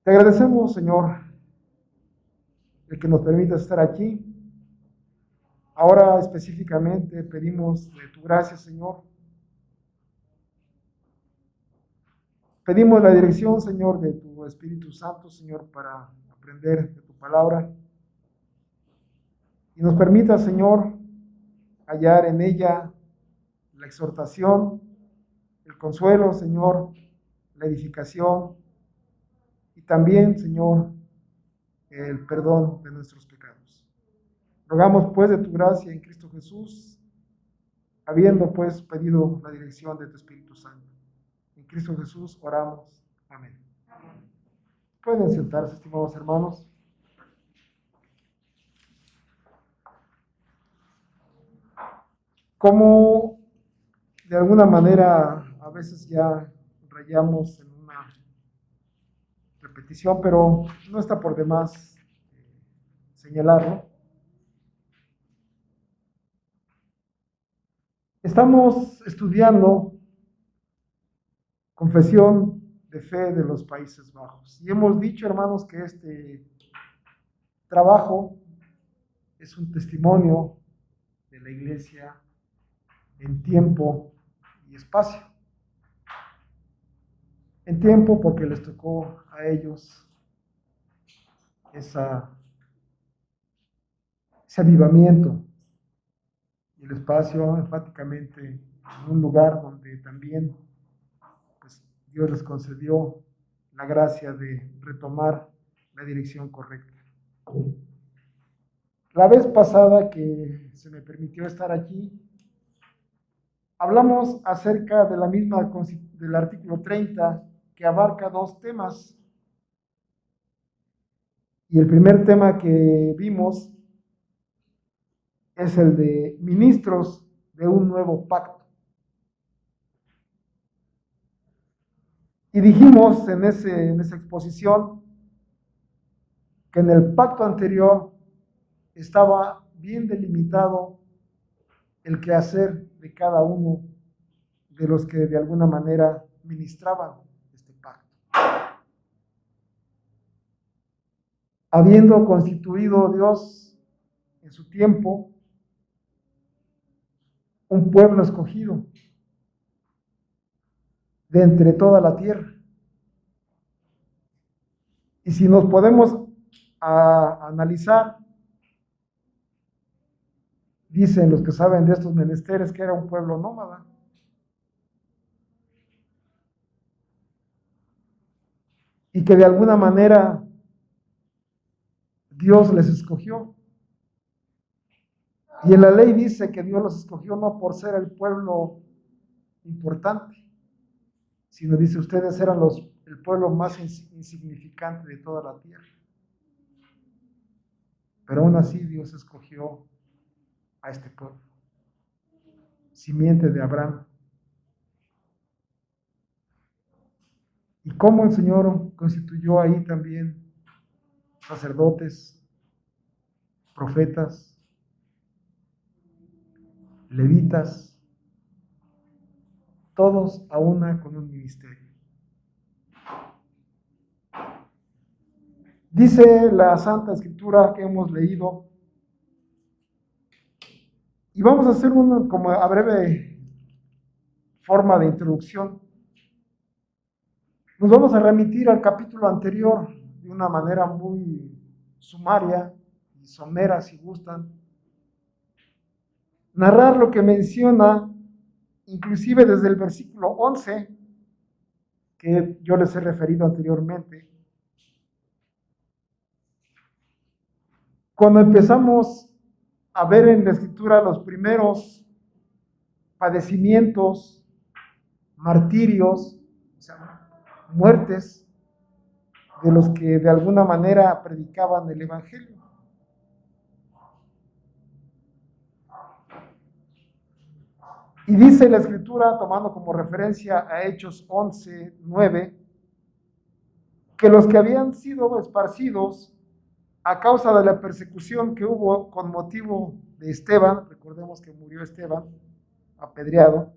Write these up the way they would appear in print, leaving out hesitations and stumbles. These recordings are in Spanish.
Te agradecemos, Señor, el que nos permita estar aquí. Ahora específicamente pedimos de tu gracia, Señor. Pedimos la dirección, Señor, de tu Espíritu Santo, Señor, para aprender de tu palabra. Y nos permita, Señor, hallar en ella la exhortación, el consuelo, Señor, la edificación y también, Señor, el perdón de nuestros pecados. Rogamos, pues, de tu gracia en Cristo Jesús, habiendo, pues, pedido la dirección de tu Espíritu Santo. En Cristo Jesús oramos. Amén. Pueden sentarse, estimados hermanos. Como de alguna manera a veces ya rayamos en una repetición, pero no está por demás señalarlo. Estamos estudiando confesión de fe de los Países Bajos. Y hemos dicho, hermanos, que este trabajo es un testimonio de la Iglesia en tiempo y espacio. En tiempo porque les tocó a ellos ese avivamiento, y el espacio enfáticamente en un lugar donde también pues, Dios les concedió la gracia de retomar la dirección correcta. La vez pasada que se me permitió estar aquí, hablamos acerca de la misma, del artículo 30, que abarca dos temas. Y el primer tema que vimos es el de ministros de un nuevo pacto. Y dijimos en esa exposición que en el pacto anterior estaba bien delimitado el quehacer de cada uno de los que de alguna manera ministraban este pacto. Habiendo constituido Dios en su tiempo un pueblo escogido de entre toda la tierra. Y si nos podemos analizar, dicen los que saben de estos menesteres que era un pueblo nómada. Y que de alguna manera Dios les escogió. Y en la ley dice que Dios los escogió no por ser el pueblo importante, sino dice, ustedes eran el pueblo más insignificante de toda la tierra. Pero aún así Dios escogió a este pueblo, simiente de Abraham. Y cómo el Señor constituyó ahí también sacerdotes, profetas, levitas, todos a una con un ministerio. Dice la Santa Escritura que hemos leído, y vamos a hacer una como a breve forma de introducción. Nos vamos a remitir al capítulo anterior de una manera muy sumaria y somera, si gustan. Narrar lo que menciona, inclusive desde el versículo 11, que yo les he referido anteriormente. Cuando empezamos a ver en la Escritura los primeros padecimientos, martirios, o sea, muertes de los que de alguna manera predicaban el Evangelio. Y dice la Escritura, tomando como referencia a Hechos 11:9, que los que habían sido esparcidos a causa de la persecución que hubo con motivo de Esteban, recordemos que murió Esteban apedreado,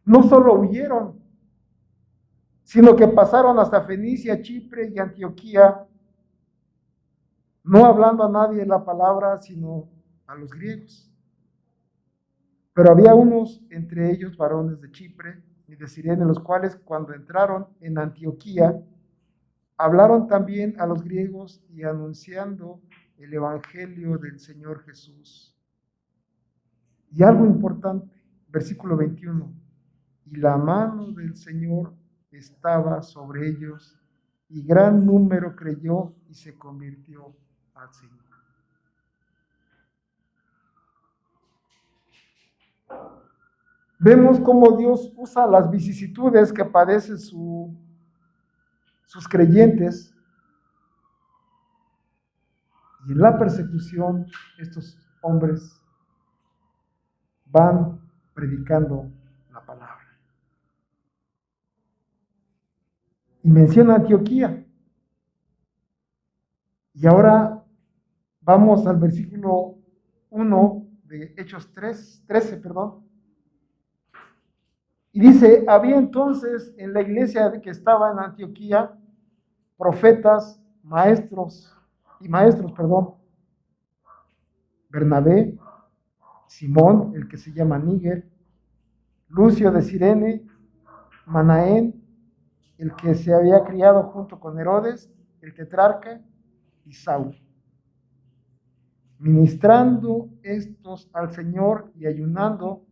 no solo huyeron, sino que pasaron hasta Fenicia, Chipre y Antioquía, no hablando a nadie la palabra, sino a los griegos. Pero había unos entre ellos varones de Chipre y de Cirene, los cuales cuando entraron en Antioquía, hablaron también a los griegos y anunciando el evangelio del Señor Jesús. Y algo importante, versículo 21, y la mano del Señor estaba sobre ellos, y gran número creyó y se convirtió al Señor. Vemos cómo Dios usa las vicisitudes que padecen sus creyentes, y en la persecución estos hombres van predicando la palabra. Y menciona Antioquía. Y ahora vamos al versículo 1 de Hechos 13. Y dice, había entonces en la iglesia que estaba en Antioquía profetas, maestros, Bernabé, Simón, el que se llama Níger, Lucio de Cirene, Manaén, el que se había criado junto con Herodes, el tetrarca, y Saulo. Ministrando estos al Señor y ayunando,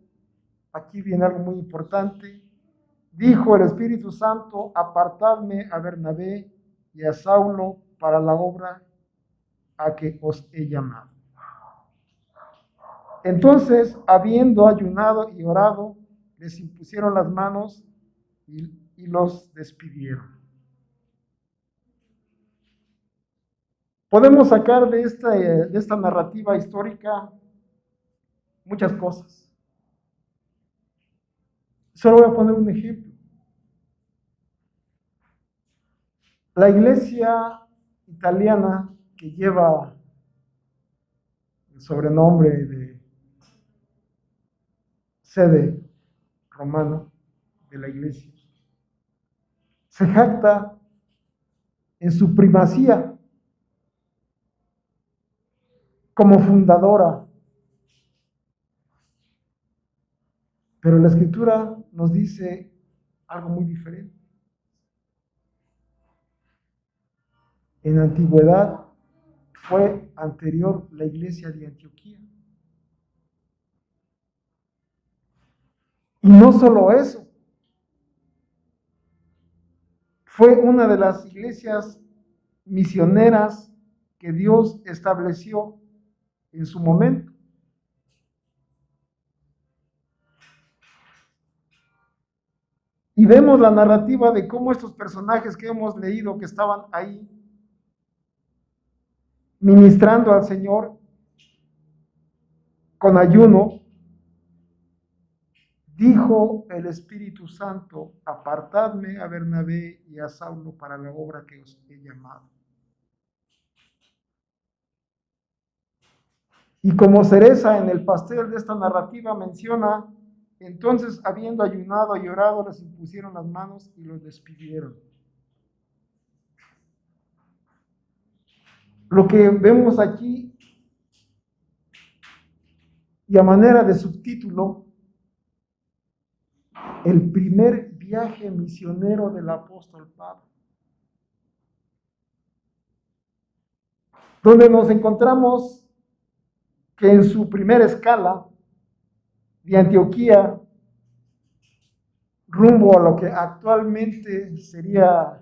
aquí viene algo muy importante, dijo el Espíritu Santo, apartadme a Bernabé y a Saulo para la obra a que os he llamado. Entonces, habiendo ayunado y orado, les impusieron las manos y los despidieron. Podemos sacar de esta narrativa histórica muchas cosas. Solo voy a poner un ejemplo. La iglesia italiana que lleva el sobrenombre de sede romana de la iglesia, se jacta en su primacía como fundadora. Pero la Escritura nos dice algo muy diferente. En la antigüedad fue anterior la iglesia de Antioquía. Y no solo eso, fue una de las iglesias misioneras que Dios estableció en su momento. Y vemos la narrativa de cómo estos personajes que hemos leído, que estaban ahí ministrando al Señor con ayuno, dijo el Espíritu Santo, apartadme a Bernabé y a Saulo para la obra que os he llamado. Y como cereza en el pastel de esta narrativa menciona, entonces habiendo ayunado y orado, les impusieron las manos y los despidieron. Lo que vemos aquí, y a manera de subtítulo, el primer viaje misionero del apóstol Pablo, donde nos encontramos que en su primera escala de Antioquía, rumbo a lo que actualmente sería,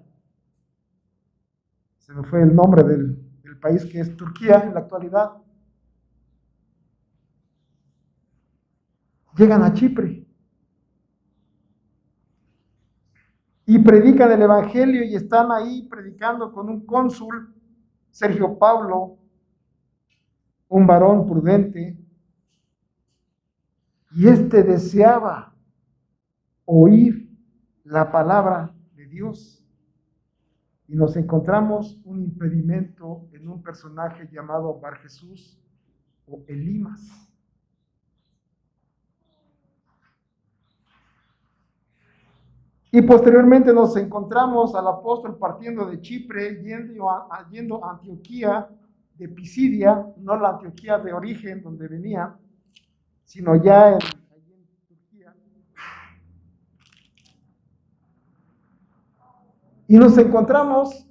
se me fue el nombre del país que es Turquía en la actualidad, llegan a Chipre y predican el evangelio y están ahí predicando con un cónsul, Sergio Pablo, un varón prudente, y este deseaba oír la palabra de Dios. Y nos encontramos un impedimento en un personaje llamado Bar Jesús o Elimas. Y posteriormente nos encontramos al apóstol partiendo de Chipre, yendo a Antioquía de Pisidia, no la Antioquía de origen donde venía, sino ya en Turquía. Y nos encontramos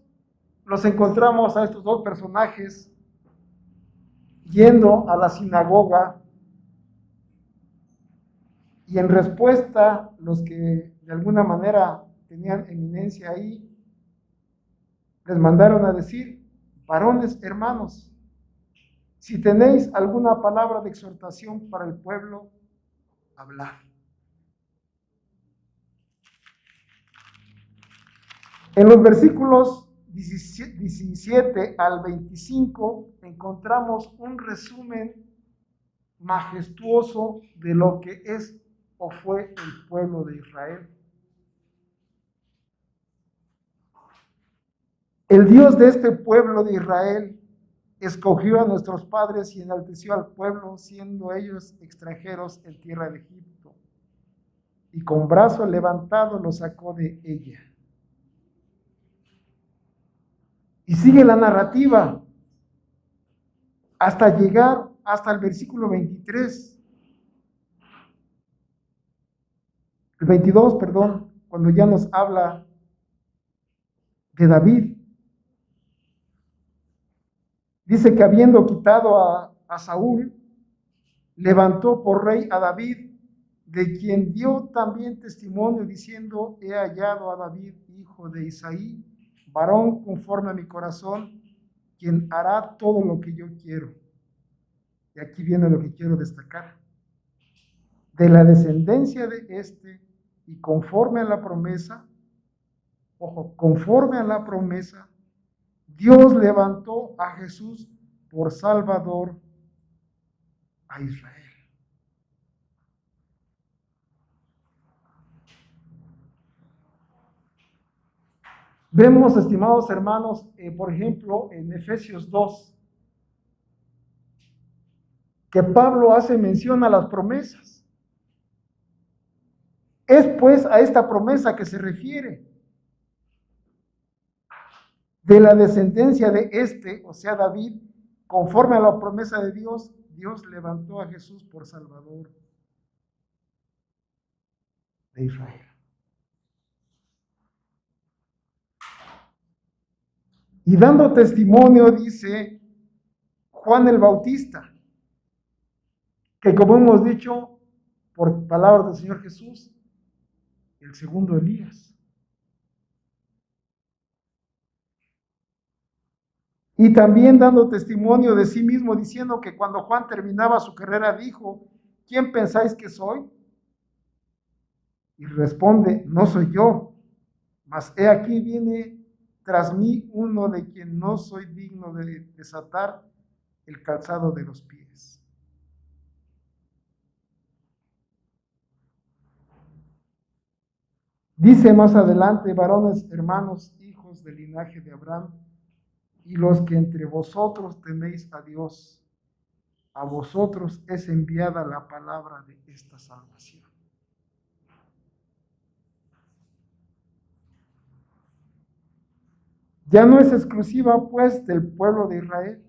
a estos dos personajes yendo a la sinagoga, y en respuesta los que de alguna manera tenían eminencia ahí, les mandaron a decir: varones hermanos, si tenéis alguna palabra de exhortación para el pueblo, hablad. En los versículos 17 al 25 encontramos un resumen majestuoso de lo que es o fue el pueblo de Israel. El Dios de este pueblo de Israel escogió a nuestros padres y enalteció al pueblo, siendo ellos extranjeros en tierra de Egipto, y con brazo levantado los sacó de ella. Y sigue la narrativa hasta llegar hasta el versículo 23. El 22, perdón, cuando ya nos habla de David. Dice que habiendo quitado a Saúl, levantó por rey a David, de quien dio también testimonio diciendo: he hallado a David, hijo de Isaí, varón conforme a mi corazón, quien hará todo lo que yo quiero. Y aquí viene lo que quiero destacar. De la descendencia de este, y conforme a la promesa, ojo, conforme a la promesa, Dios levantó a Jesús por Salvador a Israel. Vemos, estimados hermanos, por ejemplo, en Efesios 2, que Pablo hace mención a las promesas. Es pues a esta promesa que se refiere. De la descendencia de este, o sea, David, conforme a la promesa de Dios, Dios levantó a Jesús por Salvador de Israel. Y dando testimonio, dice Juan el Bautista, que como hemos dicho, por palabras del Señor Jesús, el segundo Elías. Y también dando testimonio de sí mismo, diciendo que cuando Juan terminaba su carrera dijo: ¿quién pensáis que soy? Y responde: no soy yo, mas he aquí viene tras mí uno de quien no soy digno de desatar el calzado de los pies. Dice más adelante: varones hermanos, hijos del linaje de Abraham, y los que entre vosotros teméis a Dios, a vosotros es enviada la palabra de esta salvación. Ya no es exclusiva, pues, del pueblo de Israel.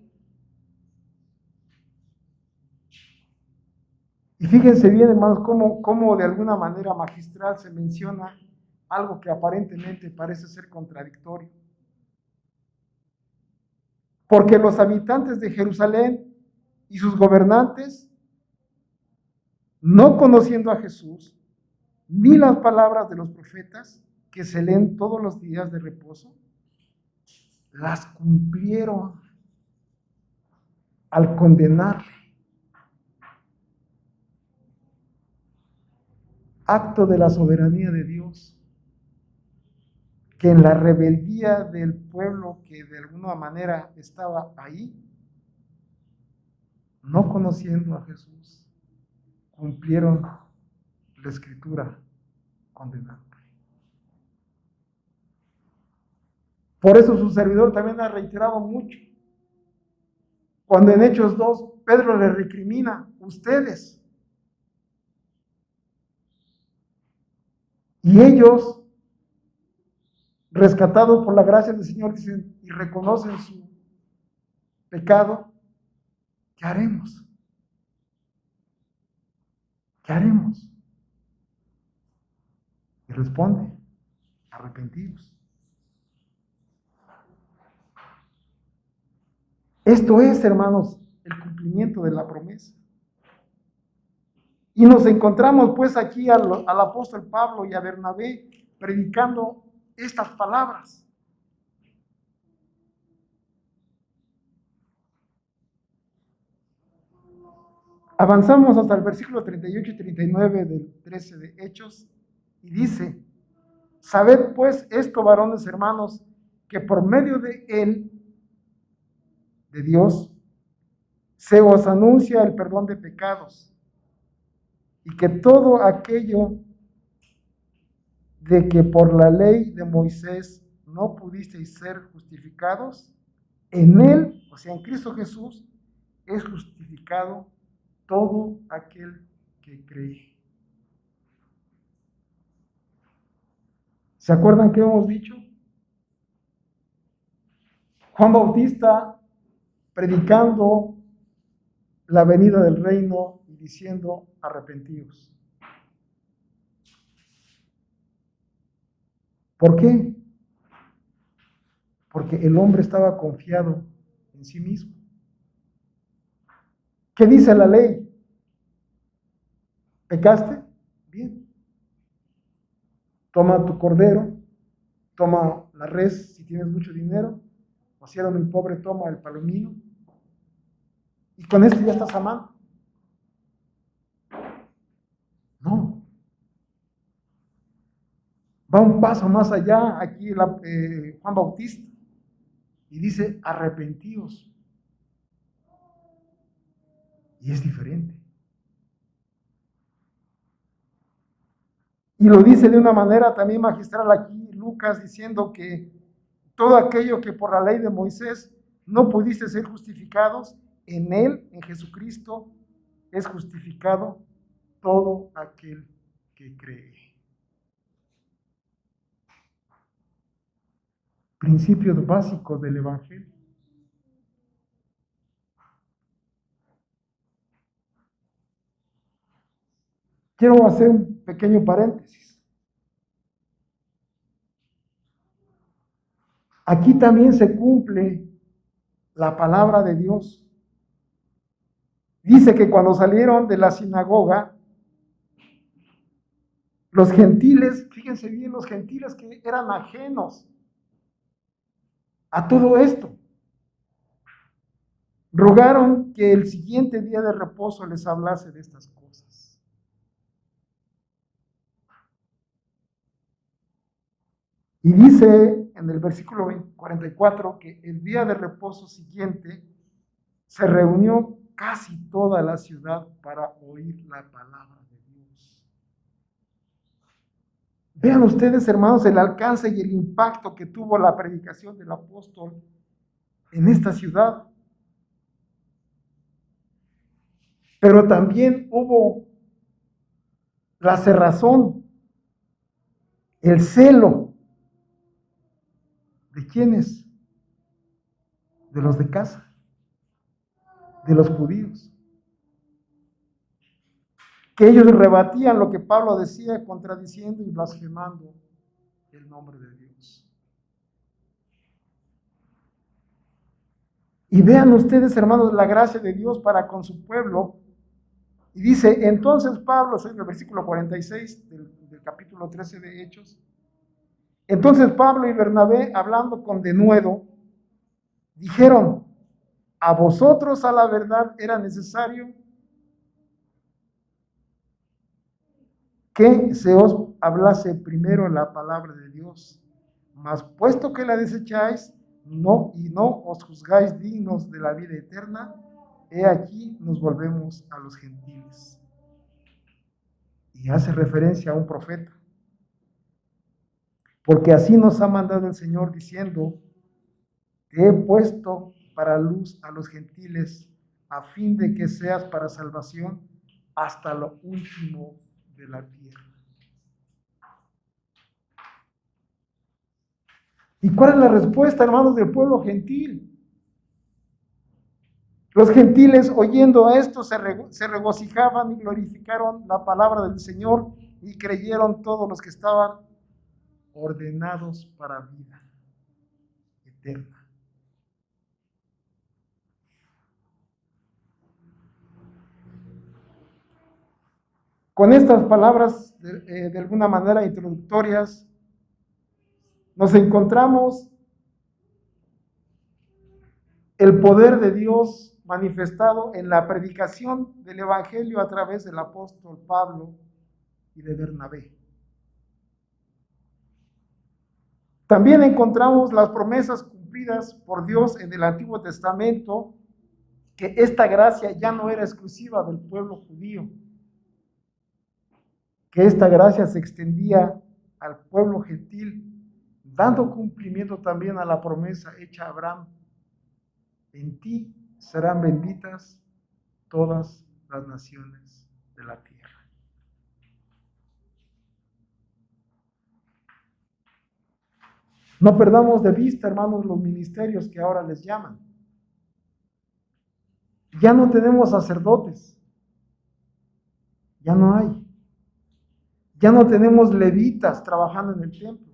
Y fíjense bien, hermanos, cómo de alguna manera magistral se menciona algo que aparentemente parece ser contradictorio. Porque los habitantes de Jerusalén y sus gobernantes, no conociendo a Jesús, ni las palabras de los profetas que se leen todos los días de reposo, las cumplieron al condenarle. Acto de la soberanía de Dios, que en la rebeldía del pueblo que de alguna manera estaba ahí, no conociendo a Jesús, cumplieron la escritura condenándole. Por eso su servidor también ha reiterado mucho. Cuando en Hechos 2, Pedro le recrimina: ustedes. Y ellos rescatados por la gracia del Señor, dicen, y reconocen su pecado, ¿qué haremos? ¿Qué haremos? Y responde, arrepentidos. Esto es, hermanos, el cumplimiento de la promesa. Y nos encontramos pues aquí al apóstol Pablo y a Bernabé predicando estas palabras. Avanzamos hasta el versículo 38 y 39 del 13 de Hechos y dice, sabed pues esto, varones hermanos, que por medio de él, de Dios, se os anuncia el perdón de pecados y que todo aquello de que por la ley de Moisés no pudisteis ser justificados, en él, o sea, en Cristo Jesús, es justificado todo aquel que cree. ¿Se acuerdan qué hemos dicho? Juan Bautista predicando la venida del reino y diciendo arrepentidos. ¿Por qué? Porque el hombre estaba confiado en sí mismo. ¿Qué dice la ley? ¿Pecaste? Bien. Toma tu cordero, toma la res si tienes mucho dinero, o si eres muy pobre, toma el palomino, y con esto ya estás amando. No. Va un paso más allá aquí Juan Bautista y dice arrepentíos. Y es diferente. Y lo dice de una manera también magistral aquí Lucas, diciendo que todo aquello que por la ley de Moisés no pudiste ser justificados, en él, en Jesucristo, es justificado todo aquel que cree. Principios básicos del Evangelio. Quiero hacer un pequeño paréntesis. Aquí también se cumple la palabra de Dios. Dice que cuando salieron de la sinagoga, los gentiles, fíjense bien, los gentiles que eran ajenos a todo esto, rogaron que el siguiente día de reposo les hablase de estas cosas. Y dice en el versículo 44 que el día de reposo siguiente se reunió casi toda la ciudad para oír la palabra de Dios. Vean ustedes, hermanos, el alcance y el impacto que tuvo la predicación del apóstol en esta ciudad. Pero también hubo la cerrazón, el celo. ¿De quiénes? De los de casa, de los judíos. Que ellos rebatían lo que Pablo decía, contradiciendo y blasfemando el nombre de Dios. Y vean ustedes, hermanos, la gracia de Dios para con su pueblo. Y dice, entonces Pablo, soy en el versículo 46 del capítulo 13 de Hechos, entonces Pablo y Bernabé, hablando con denuedo, dijeron, a vosotros a la verdad era necesario que se os hablase primero la palabra de Dios, mas puesto que la desecháis, no os juzgáis dignos de la vida eterna, he aquí nos volvemos a los gentiles. Y hace referencia a un profeta. Porque así nos ha mandado el Señor diciendo, te he puesto para luz a los gentiles, a fin de que seas para salvación hasta lo último de la tierra. ¿Y cuál es la respuesta, hermanos, del pueblo gentil? Los gentiles, oyendo esto, se regocijaban y glorificaron la palabra del Señor y creyeron todos los que estaban ordenados para vida eterna. Con estas palabras, de alguna manera introductorias, nos encontramos el poder de Dios manifestado en la predicación del Evangelio a través del apóstol Pablo y de Bernabé. También encontramos las promesas cumplidas por Dios en el Antiguo Testamento, que esta gracia ya no era exclusiva del pueblo judío, que esta gracia se extendía al pueblo gentil, dando cumplimiento también a la promesa hecha a Abraham: en ti serán benditas todas las naciones de la tierra. No perdamos de vista, hermanos, los ministerios que ahora les llaman. Ya no tenemos sacerdotes, ya no hay. Ya no tenemos levitas trabajando en el templo.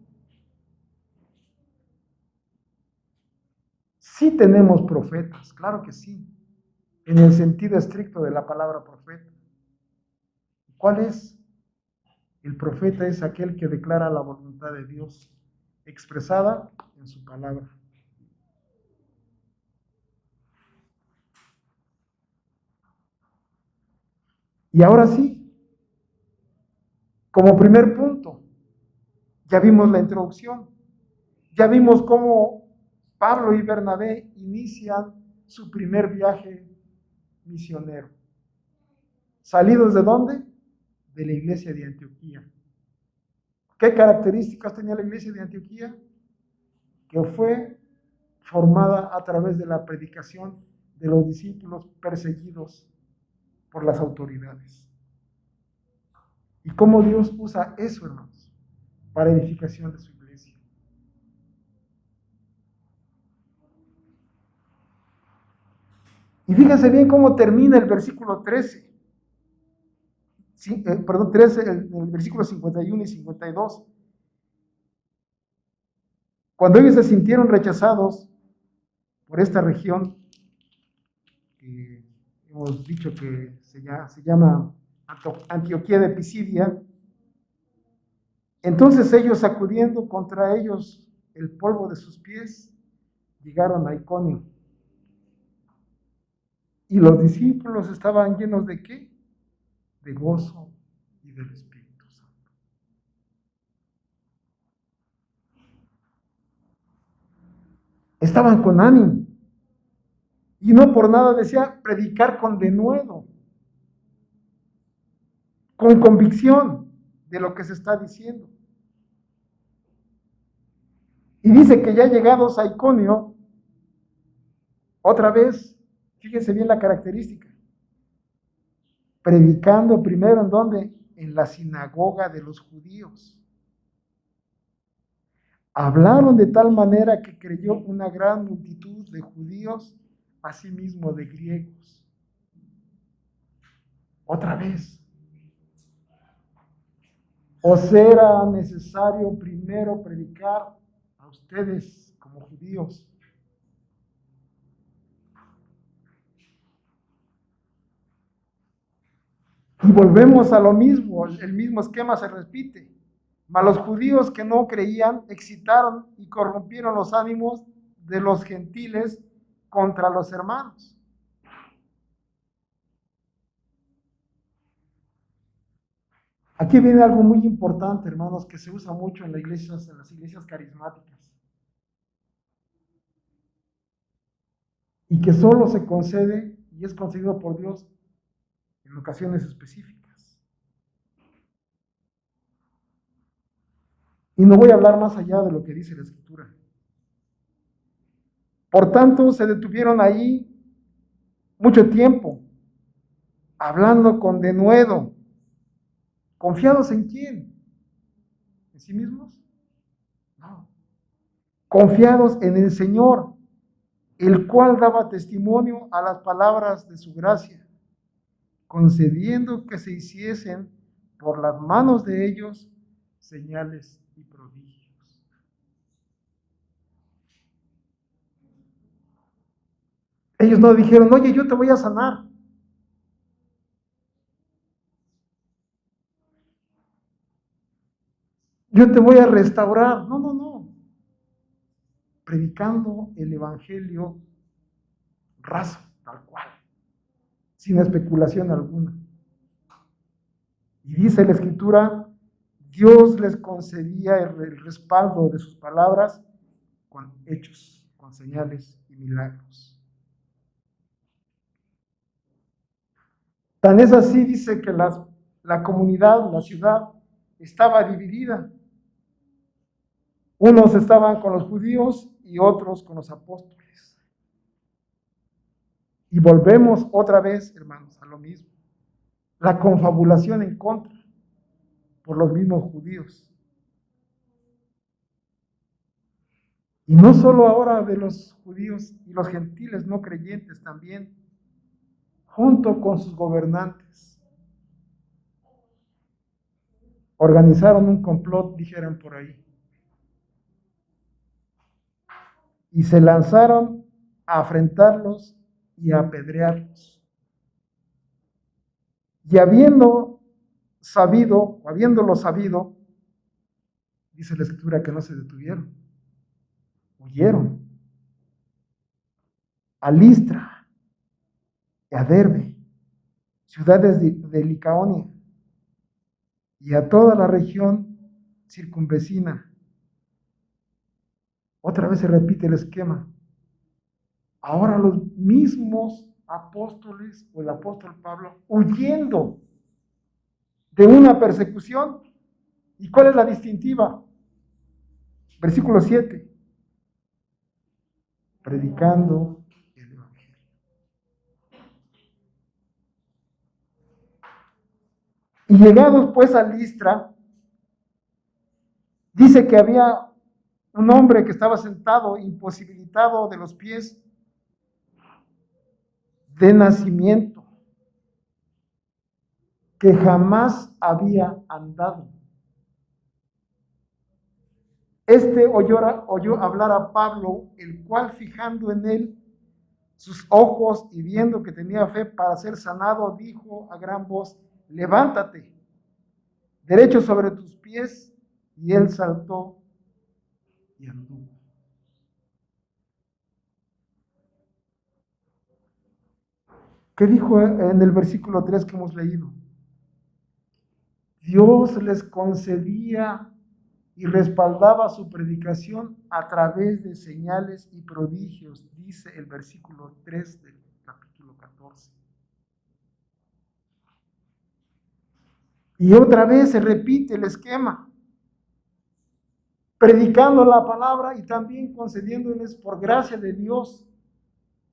Sí tenemos profetas, claro que sí, en el sentido estricto de la palabra profeta. ¿Cuál es? El profeta es aquel que declara la voluntad de Dios expresada en su palabra. Y ahora sí, como primer punto, ya vimos la introducción, ya vimos cómo Pablo y Bernabé inician su primer viaje misionero. ¿Salidos de dónde? De la iglesia de Antioquía. ¿Qué características tenía la iglesia de Antioquía? Que fue formada a través de la predicación de los discípulos perseguidos por las autoridades. ¿Y cómo Dios usa eso, hermanos, para edificación de su iglesia? Y fíjense bien cómo termina el versículo 13. 13, el versículo 51 y 52. Cuando ellos se sintieron rechazados por esta región, que hemos dicho que se llama Antioquía de Pisidia, entonces ellos, sacudiendo contra ellos el polvo de sus pies, llegaron a Iconio. Y los discípulos estaban llenos ¿de qué? De gozo y del Espíritu Santo. Estaban con ánimo. Y no por nada decía predicar con denuedo, con convicción de lo que se está diciendo. Y dice que ya llegados a Iconio, otra vez, fíjense bien la característica, predicando primero ¿en dónde? En la sinagoga de los judíos. Hablaron de tal manera que creyó una gran multitud de judíos, asimismo de griegos. Otra vez. ¿Os era necesario primero predicar a ustedes como judíos? Y volvemos a lo mismo, el mismo esquema se repite. Mas los judíos que no creían excitaron y corrompieron los ánimos de los gentiles contra los hermanos. Aquí viene algo muy importante, hermanos, que se usa mucho en las iglesias carismáticas. Y que solo se concede y es concedido por Dios en ocasiones específicas. Y no voy a hablar más allá de lo que dice la Escritura. Por tanto, se detuvieron ahí mucho tiempo, hablando con denuedo. ¿Confiados en quién? ¿En sí mismos? No. confiados en el Señor, el cual daba testimonio a las palabras de su gracia, concediendo que se hiciesen por las manos de ellos señales y prodigios. Ellos no dijeron, oye, yo te voy a sanar. Yo te voy a restaurar. No, no, no. Predicando el evangelio raso, tal cual, sin especulación alguna. Y dice la Escritura, Dios les concedía el respaldo de sus palabras con hechos, con señales y milagros. Tan es así, dice que la comunidad, la ciudad, estaba dividida. Unos estaban con los judíos y otros con los apóstoles. Y volvemos otra vez, hermanos, a lo mismo. La confabulación en contra por los mismos judíos. Y no solo ahora de los judíos y los gentiles no creyentes también, junto con sus gobernantes. Organizaron un complot, dijeran por ahí. Y se lanzaron a afrentarlos y a apedrearlos. Y habiéndolo sabido, dice la Escritura que no se detuvieron, huyeron a Listra y a Derbe, ciudades de Licaonia, y a toda la región circunvecina. Otra vez se repite el esquema. Ahora los mismos apóstoles o el apóstol Pablo huyendo de una persecución. ¿Y cuál es la distintiva? Versículo 7. Predicando el evangelio. Y llegados pues a Listra, dice que había un hombre que estaba sentado, imposibilitado de los pies, de nacimiento, que jamás había andado. Este oyó hablar a Pablo, el cual fijando en él sus ojos y viendo que tenía fe para ser sanado, dijo a gran voz, levántate, derecho sobre tus pies, y él saltó y anduvo. ¿Qué dijo en el versículo 3 que hemos leído? Dios les concedía y respaldaba su predicación a través de señales y prodigios, dice el versículo 3 del capítulo 14. Y otra vez se repite el esquema, predicando la palabra y también concediéndoles por gracia de Dios,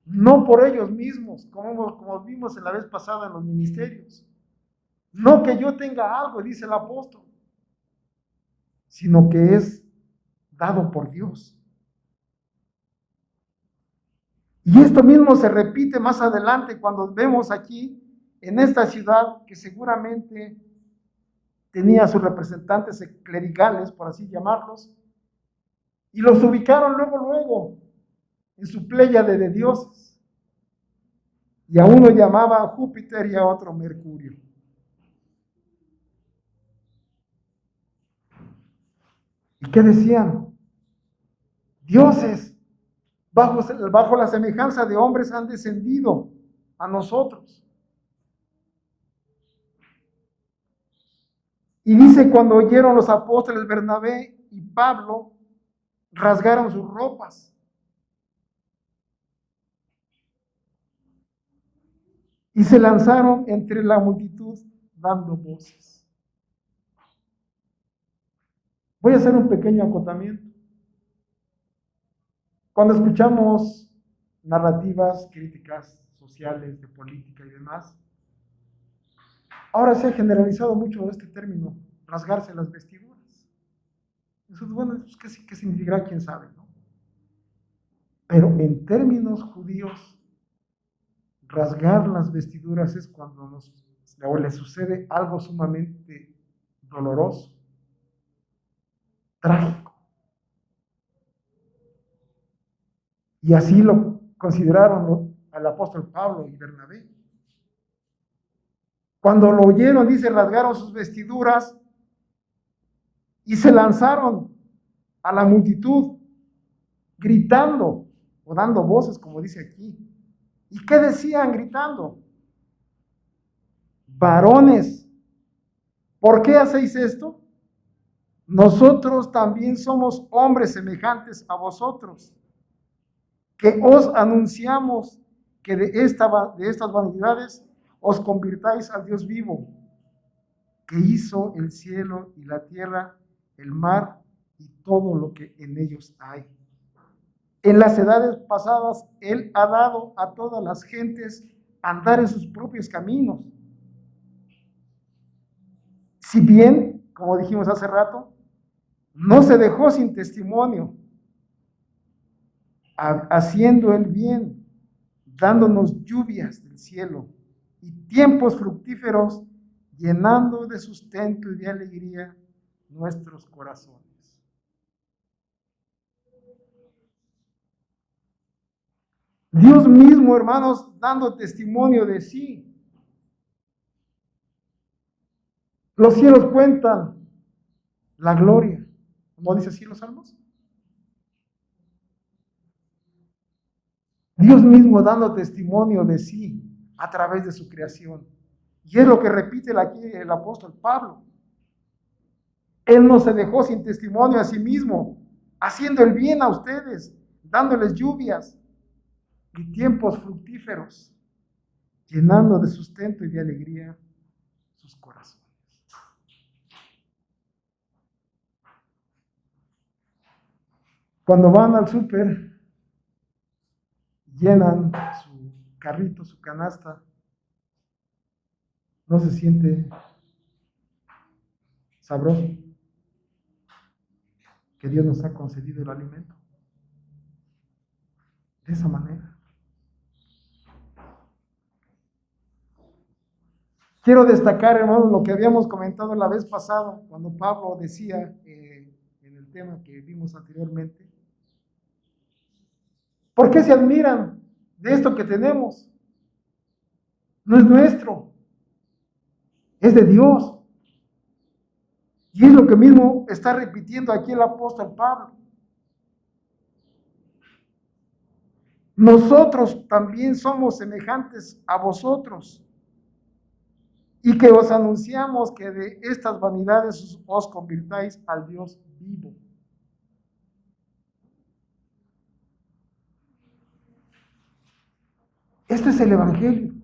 no por ellos mismos, como vimos en la vez pasada en los ministerios. No que yo tenga algo, dice el apóstol, sino que es dado por Dios. Y esto mismo se repite más adelante cuando vemos aquí en esta ciudad que seguramente tenía sus representantes clericales, por así llamarlos, y los ubicaron luego en su pléyade de dioses. Y a uno llamaban Júpiter y a otro Mercurio. ¿Y qué decían? Dioses, bajo la semejanza de hombres han descendido a nosotros. Y dice, cuando oyeron los apóstoles Bernabé y Pablo, rasgaron sus ropas. Y se lanzaron entre la multitud dando voces. Voy a hacer un pequeño acotamiento. Cuando escuchamos narrativas, críticas sociales, de política y demás, ahora se ha generalizado mucho este término, rasgarse las vestiduras. Eso, bueno, ¿qué significará? ¿Quién sabe? ¿No? Pero en términos judíos, rasgar las vestiduras es cuando le sucede algo sumamente doloroso, trágico. Y así lo consideraron al apóstol Pablo y Bernabé. Cuando lo oyeron, dice, rasgaron sus vestiduras y se lanzaron a la multitud, gritando o dando voces, como dice aquí. ¿Y qué decían gritando? Varones, ¿por qué hacéis esto? Nosotros también somos hombres semejantes a vosotros, que os anunciamos que de estas vanidades os convirtáis al Dios vivo, que hizo el cielo y la tierra, el mar y todo lo que en ellos hay. En las edades pasadas, Él ha dado a todas las gentes andar en sus propios caminos. Si bien, como dijimos hace rato, no se dejó sin testimonio, haciendo el bien, dándonos lluvias del cielo y tiempos fructíferos, llenando de sustento y de alegría nuestros corazones. Dios mismo, hermanos, dando testimonio de sí. Los cielos cuentan la gloria, ¿cómo dice así los salmos? Dios mismo dando testimonio de sí a través de su creación. Y es lo que repite aquí el apóstol Pablo. Él no se dejó sin testimonio a sí mismo, haciendo el bien a ustedes, dándoles lluvias y tiempos fructíferos, llenando de sustento y de alegría sus corazones. Cuando van al súper, llenan su carrito, su canasta, no se siente sabroso que Dios nos ha concedido el alimento. De esa manera. Quiero destacar, hermanos, lo que habíamos comentado la vez pasada, cuando Pablo decía en el tema que vimos anteriormente. ¿Por qué se admiran de esto que tenemos? No es nuestro, es de Dios. Y es lo que mismo está repitiendo aquí el apóstol Pablo. Nosotros también somos semejantes a vosotros, y que os anunciamos que de estas vanidades os convirtáis al Dios vivo. Este es el Evangelio.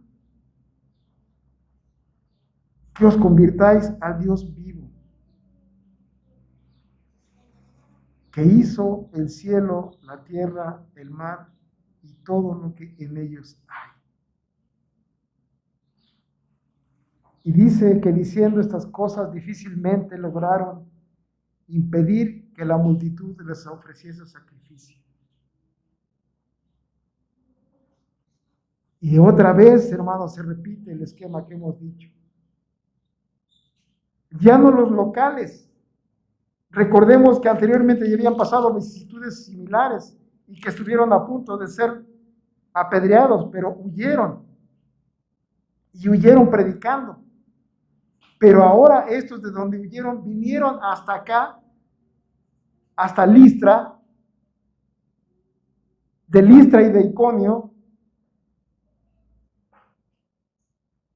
Que os convirtáis al Dios vivo, que hizo el cielo, la tierra, el mar y todo lo que en ellos hay. Y dice que diciendo estas cosas difícilmente lograron impedir que la multitud les ofreciese sacrificio. Y otra vez, hermanos, se repite el esquema que hemos dicho. Ya no los locales. Recordemos que anteriormente ya habían pasado vicisitudes similares y que estuvieron a punto de ser apedreados, pero huyeron. Y huyeron predicando. Pero ahora estos de donde huyeron vinieron hasta acá, hasta Listra, de Listra y de Iconio,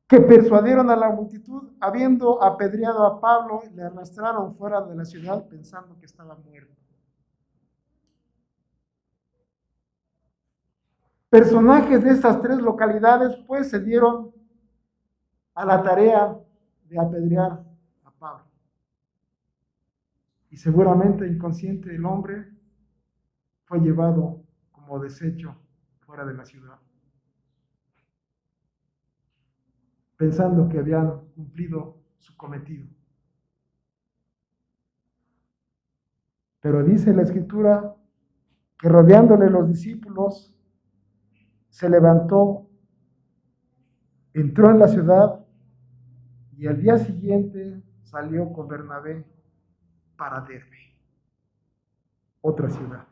que persuadieron a la multitud, habiendo apedreado a Pablo, le arrastraron fuera de la ciudad pensando que estaba muerto. Personajes de estas tres localidades pues se dieron a la tarea de apedrear a Pablo. Y seguramente inconsciente el hombre fue llevado como desecho fuera de la ciudad, pensando que habían cumplido su cometido. Pero dice la Escritura que rodeándole los discípulos, se levantó, entró en la ciudad y al día siguiente salió con Bernabé para Derbe, otra ciudad.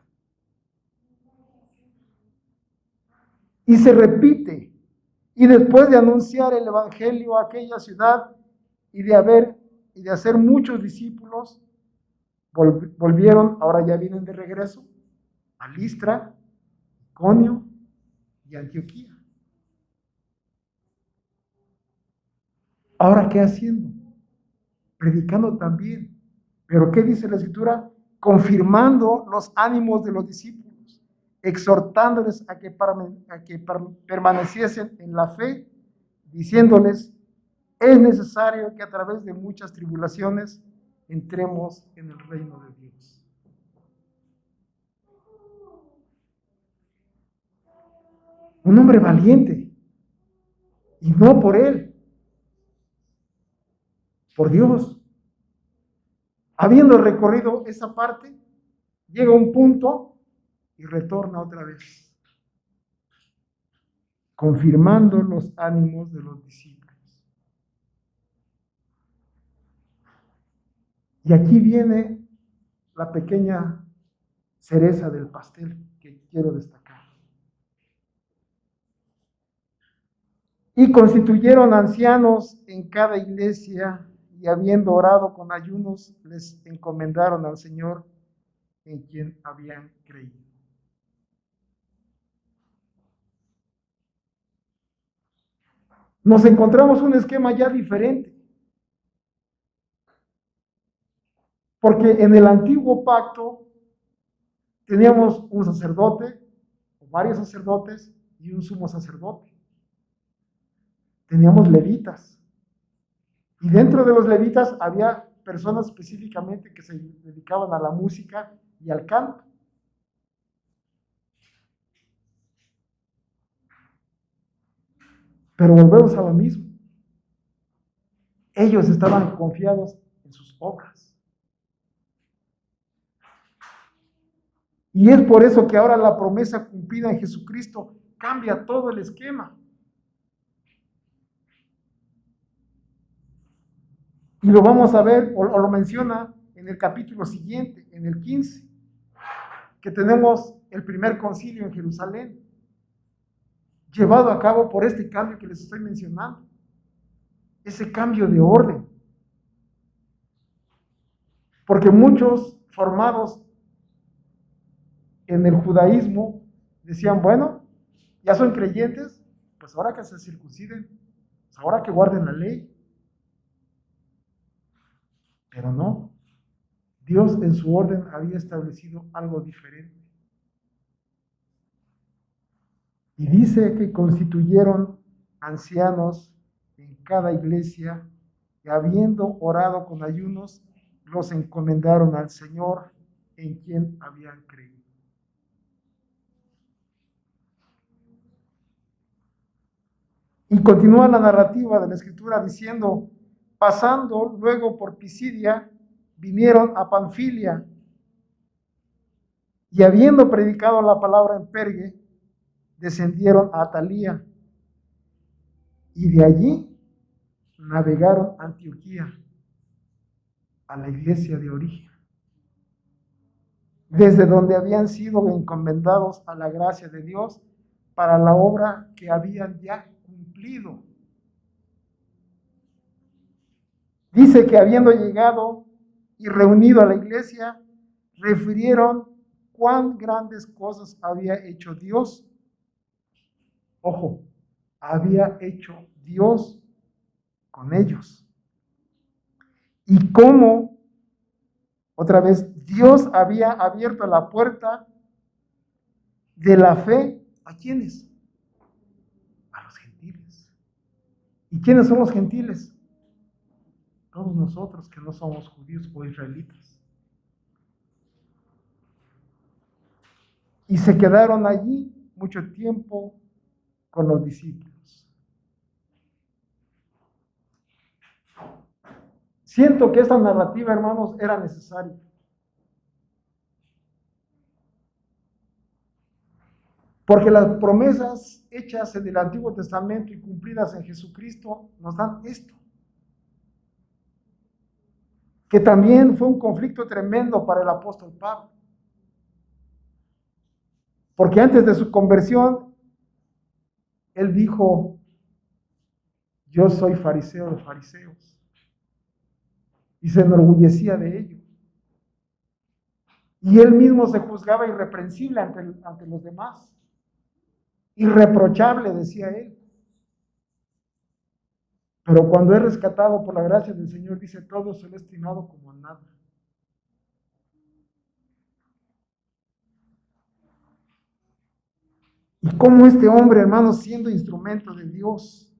Y se repite, y después de anunciar el evangelio a aquella ciudad y de hacer muchos discípulos, volvieron, ahora ya vienen de regreso, a Listra, Iconio y Antioquía. Ahora, ¿qué haciendo? Predicando también. Pero ¿qué dice la Escritura? Confirmando los ánimos de los discípulos, exhortándoles a que permaneciesen en la fe, diciéndoles, es necesario que a través de muchas tribulaciones entremos en el reino de Dios. Un hombre valiente, y no por él, por Dios. Habiendo recorrido esa parte, llega a un punto y retorna otra vez, confirmando los ánimos de los discípulos. Y aquí viene la pequeña cereza del pastel que quiero destacar. Y constituyeron ancianos en cada iglesia, y habiendo orado con ayunos, les encomendaron al Señor en quien habían creído. Nos encontramos un esquema ya diferente, porque en el antiguo pacto teníamos un sacerdote, o varios sacerdotes, y un sumo sacerdote. Teníamos levitas. Y dentro de los levitas había personas específicamente que se dedicaban a la música y al canto. Pero volvemos a lo mismo. Ellos estaban confiados en sus obras. Y es por eso que ahora la promesa cumplida en Jesucristo cambia todo el esquema. Y lo vamos a ver, o lo menciona en el capítulo siguiente, en el 15, que tenemos el primer concilio en Jerusalén, llevado a cabo por este cambio que les estoy mencionando, ese cambio de orden. Porque muchos formados en el judaísmo decían, bueno, ya son creyentes, pues ahora que se circunciden, pues ahora que guarden la ley. Pero no, Dios en su orden había establecido algo diferente. Y dice que constituyeron ancianos en cada iglesia y habiendo orado con ayunos, los encomendaron al Señor en quien habían creído. Y continúa la narrativa de la Escritura diciendo, pasando luego por Pisidia, vinieron a Panfilia y habiendo predicado la palabra en Perge, descendieron a Atalía y de allí navegaron a Antioquía, a la iglesia de origen, desde donde habían sido encomendados a la gracia de Dios para la obra que habían ya cumplido. Dice que habiendo llegado y reunido a la iglesia, refirieron cuán grandes cosas había hecho Dios. Ojo, había hecho Dios con ellos. Y cómo, otra vez, Dios había abierto la puerta de la fe, ¿a quiénes? A los gentiles. ¿Y quiénes son los gentiles? Todos nosotros que no somos judíos o israelitas. Y se quedaron allí mucho tiempo con los discípulos. Siento que esta narrativa, hermanos, era necesaria. Porque las promesas hechas en el Antiguo Testamento y cumplidas en Jesucristo nos dan esto. Que también fue un conflicto tremendo para el apóstol Pablo. Porque antes de su conversión, él dijo, yo soy fariseo de fariseos. Y se enorgullecía de ello. Y él mismo se juzgaba irreprensible ante los demás. Irreprochable, decía él. Pero cuando es rescatado por la gracia del Señor, dice, todo se lo he estimado como nada. Y cómo este hombre, hermano, siendo instrumento de Dios,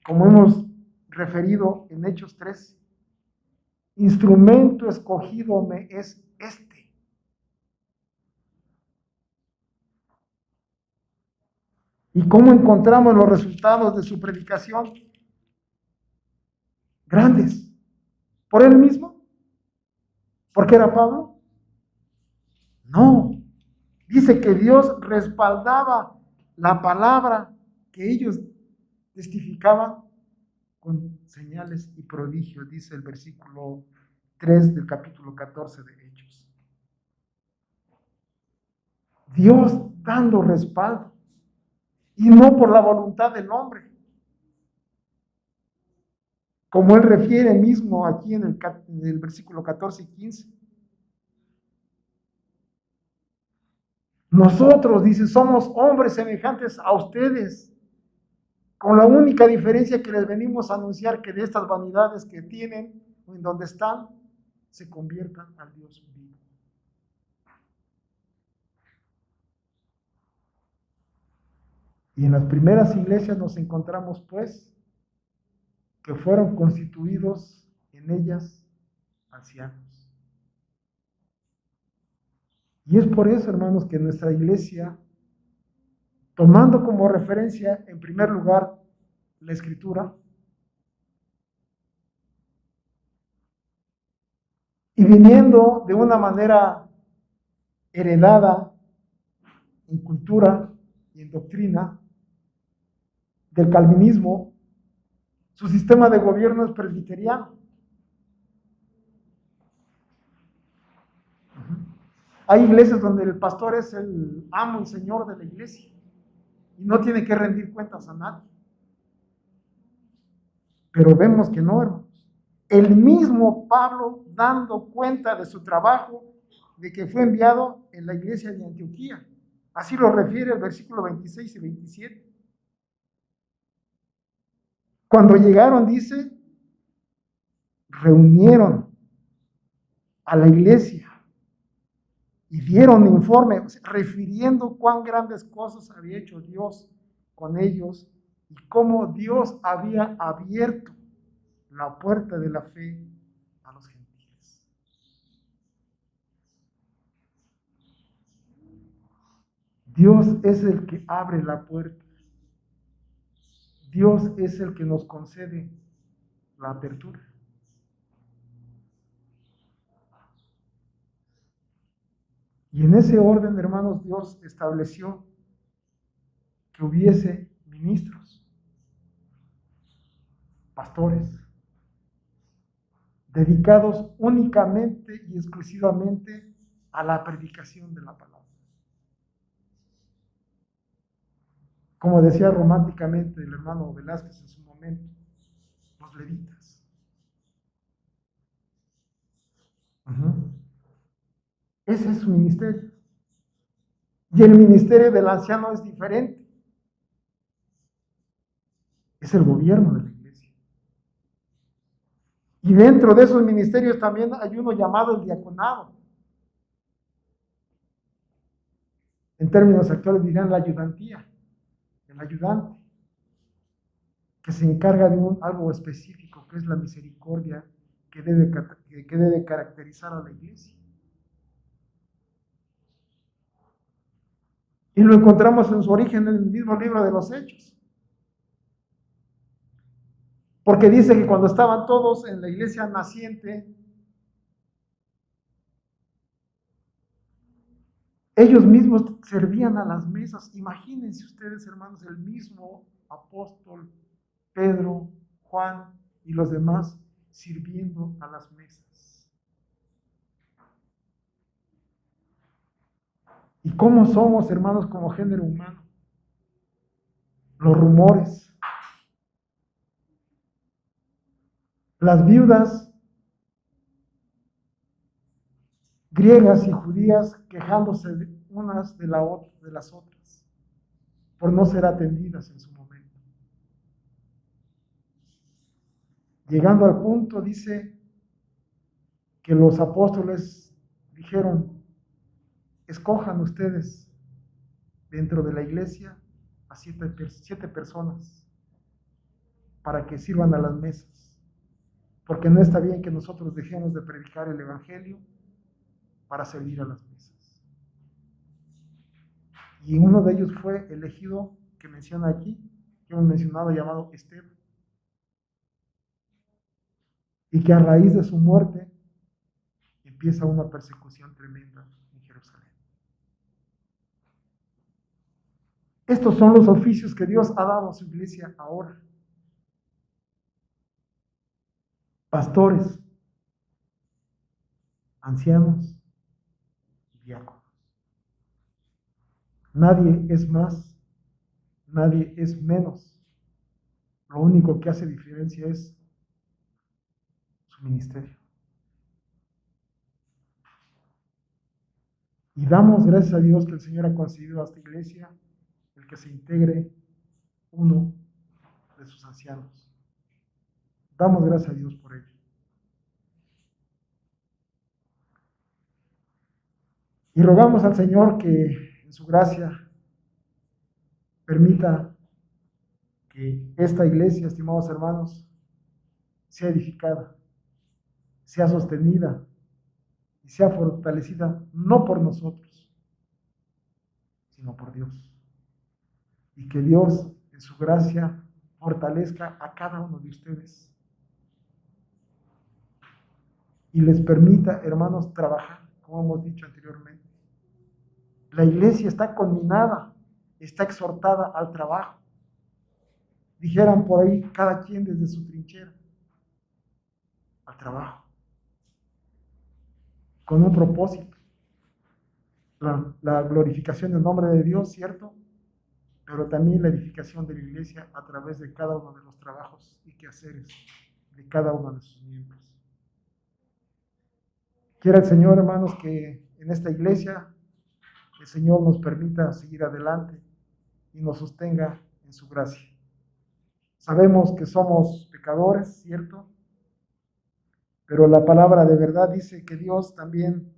como hemos referido en Hechos 3, instrumento escogido me es este. ¿Y cómo encontramos los resultados de su predicación? Grandes. ¿Por él mismo? ¿Porque era Pablo? No. Dice que Dios respaldaba la palabra que ellos testificaban con señales y prodigios, dice el versículo 3 del capítulo 14 de Hechos. Dios dando respaldo, y no por la voluntad del hombre. Como él refiere mismo aquí en el versículo 14 y 15. Nosotros, dice, somos hombres semejantes a ustedes, con la única diferencia que les venimos a anunciar que de estas vanidades que tienen o en donde están, se conviertan al Dios vivo. Y en las primeras iglesias nos encontramos, pues, que fueron constituidos en ellas ancianos. Y es por eso, hermanos, que nuestra iglesia, tomando como referencia, en primer lugar, la Escritura, y viniendo de una manera heredada en cultura y en doctrina del calvinismo, su sistema de gobierno es presbiteriano. Hay iglesias donde el pastor es el amo y señor de la iglesia y no tiene que rendir cuentas a nadie. Pero vemos que no, hermanos. El mismo Pablo dando cuenta de su trabajo, de que fue enviado en la iglesia de Antioquía. Así lo refiere el versículo 26 y 27. Cuando llegaron, dice, reunieron a la iglesia y dieron informe, refiriendo cuán grandes cosas había hecho Dios con ellos y cómo Dios había abierto la puerta de la fe a los gentiles. Dios es el que abre la puerta. Dios es el que nos concede la apertura. Y en ese orden, hermanos, Dios estableció que hubiese ministros, pastores, dedicados únicamente y exclusivamente a la predicación de la palabra. Como decía románticamente el hermano Velázquez en su momento, los levitas. Ese es su ministerio. Y el ministerio del anciano es diferente. Es el gobierno de la iglesia. Y dentro de esos ministerios también hay uno llamado el diaconado. En términos actuales dirían la ayudantía, el ayudante, que se encarga de algo específico, que es la misericordia que debe caracterizar a la iglesia. Y lo encontramos en su origen en el mismo libro de los Hechos. Porque dice que cuando estaban todos en la iglesia naciente, Ellos mismos servían a las mesas. Imagínense ustedes, hermanos, el mismo apóstol Pedro, Juan y los demás sirviendo a las mesas. ¿Y cómo somos, hermanos, como género humano? Los rumores, las viudas griegas y judías quejándose unas de las otras por no ser atendidas en su momento. Llegando al punto, dice que los apóstoles dijeron: escojan ustedes dentro de la iglesia a siete personas para que sirvan a las mesas, porque no está bien que nosotros dejemos de predicar el evangelio para servir a las mesas. Y uno de ellos fue elegido, que menciona aquí, que hemos mencionado, llamado Esteban, y que a raíz de su muerte empieza una persecución tremenda en Jerusalén. Estos son los oficios que Dios ha dado a su iglesia ahora. Pastores, ancianos y diáconos. Nadie es más, nadie es menos. Lo único que hace diferencia es su ministerio. Y damos gracias a Dios que el Señor ha concedido a esta iglesia el que se integre uno de sus ancianos. Damos gracias a Dios por ello. Y rogamos al Señor que en su gracia permita que esta iglesia, estimados hermanos, sea edificada, sea sostenida y sea fortalecida no por nosotros, sino por Dios. Y que Dios, en su gracia, fortalezca a cada uno de ustedes y les permita, hermanos, trabajar, como hemos dicho anteriormente. La iglesia está conminada, está exhortada al trabajo. Dijeran por ahí, cada quien desde su trinchera, al trabajo, con un propósito. La glorificación del nombre de Dios, ¿cierto? Pero también la edificación de la iglesia a través de cada uno de los trabajos y quehaceres de cada uno de sus miembros. Quiera el Señor, hermanos, que en esta iglesia el Señor nos permita seguir adelante y nos sostenga en su gracia. Sabemos que somos pecadores, ¿cierto? Pero la palabra de verdad dice que Dios también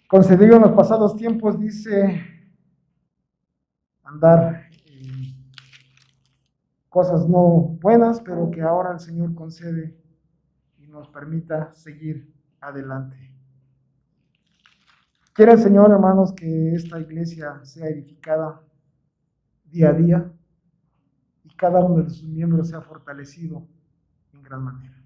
concedió en los pasados tiempos, dice, andar en cosas no buenas, pero que ahora el Señor concede y nos permita seguir adelante. Quiera el Señor, hermanos, que esta iglesia sea edificada día a día y cada uno de sus miembros sea fortalecido en gran manera.